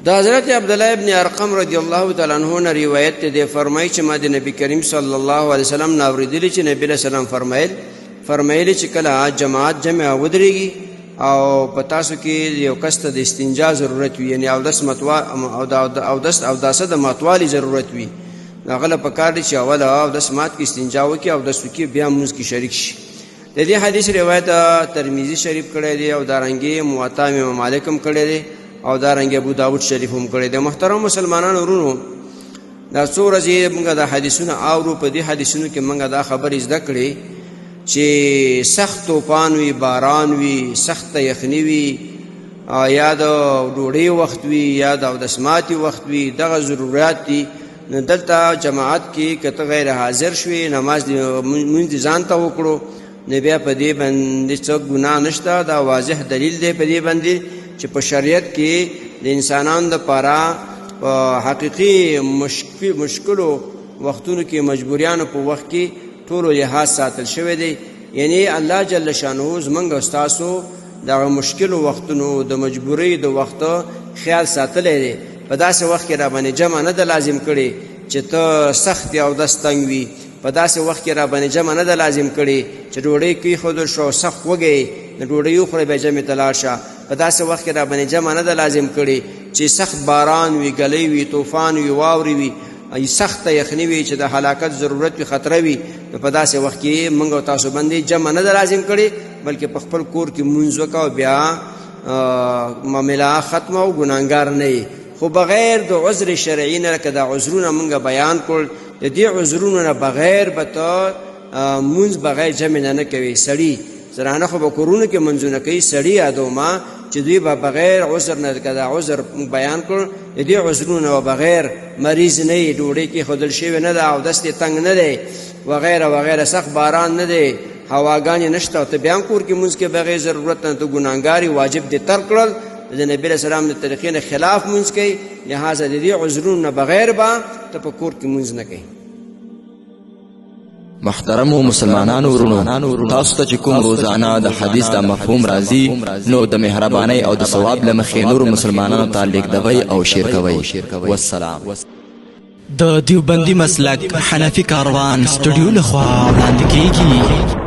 دا حضرت عبدالله ابن ارقم رضی الله تعالی عنہ نے روایت ده فرمایي چې ما د نبی کریم صلی الله علیه وسلم نو اوریدلی چې نبی علیہ السلام فرمایلی چې کله جماعت جمع ودرېږي او پتا سو کې یو کس ته د استنجا ضرورت وي، یعنی اودس متوا او داسه د ماتوالي ضرورت وي، هغه په کار دي چې اول اودس مات کې استنجا وکړي او د سکی بیا موږ کې شریک شي. د دې حدیث روایت ترمذی شریف کړی دی او دارنګي موطا امام مالک هم کړی دی او دارنګي ابو داود شریف هم کړی دی. محترم مسلمانانو ورونو، دا څو ورځې موږ د حدیثونو اورو، په دې حدیثونو کې موږ دا خبرې زده کړې چې سخت طوفان وي، باران وي، سخت یخني وي، یا د ډوډۍ وخت وي، یا د اودس ماتي وخت وي، دغه ضرورت دي. نو دلته جماعت کې کته غیر حاضر شوي، نماز مونږ ځان ته وکړو، نو بیا په دې باندې څه ګناه نشته. دا واضح دلیل دی په دې باندې چې په شریعت کې د انسانانو لپاره په حقیقي مشکلو وختونو کې مجبوریانو په وخت کې ټولو لحاظ ساتل شوی دی. یعنی الله جل شانه زمونږ او ستاسو دغه مشکلو وختونو د مجبورۍ د وخت خیال ساتلی دی. په داسې وخت کې را باندې جمع نه ده لازم کړي چې ته سخت او دستنګ وي، په داسې وخت کې را باندې جمع نه ده لازم کړي چې ډوډۍ کېښودل شو سخت وږی د ډوډۍ وخوړی بیا جمع ته لاړ شه، په داسې وخت کې را باندې جمع نه ده لازم کړي چې سخت باران وي، ګلی وي، طوفان وي، واورې وي، سخت یخني وي چې د هلاکت ضرورت وي، خطره وي، نو په داسې وخت کې موږ او تاسو باندې جمع نه ده لازم کړي، بلکې په خپل کور کې مونځ وکړه او بیا معامله ختمه او ګناهګار نه یې. خو بغیر د عذر شرعي نه، لکه دا عذرونه موږ بیان کړل، د دې عذرونو نه بغیر به ته مونځ بغیر جمع نه کوي. سړي زنانه خو به کورونو کې منځونه کوي، سړي یادو ما چې دوی به بغیر عذر نه، که دا عذر بیان کړل، د دې عذرونه به بغیر مریض نه یې، ډوډۍ کېښودل شوې نه ده، اودس دې تنګ نه دی، وغیره وغیره، سخت باران نه دی، هواګانې نشته، او ته بیا هم کور کې مونځ کې بغیر ضرورت نه، ته ګناهګار یې، واجب دې ترک کړل، د نبی علیہ السلام د طریقې نه خلاف مونځ کوي، لہذا د دې عذرونو نه بغیر به ته په کور کې مونځ نه کوي. محترمو مسلمانانو ورونو، تاسو ته چې کوم روزانه د حدیث د مفهوم راځي، نو د مهربانۍ او د ثواب له مخې نور مسلمانانو ته لیږدوئ او شیر کوئ. والسلام. د دیوبندي مسلک حنفي کاروان سټوډیو لخوا وړاندې کیږي.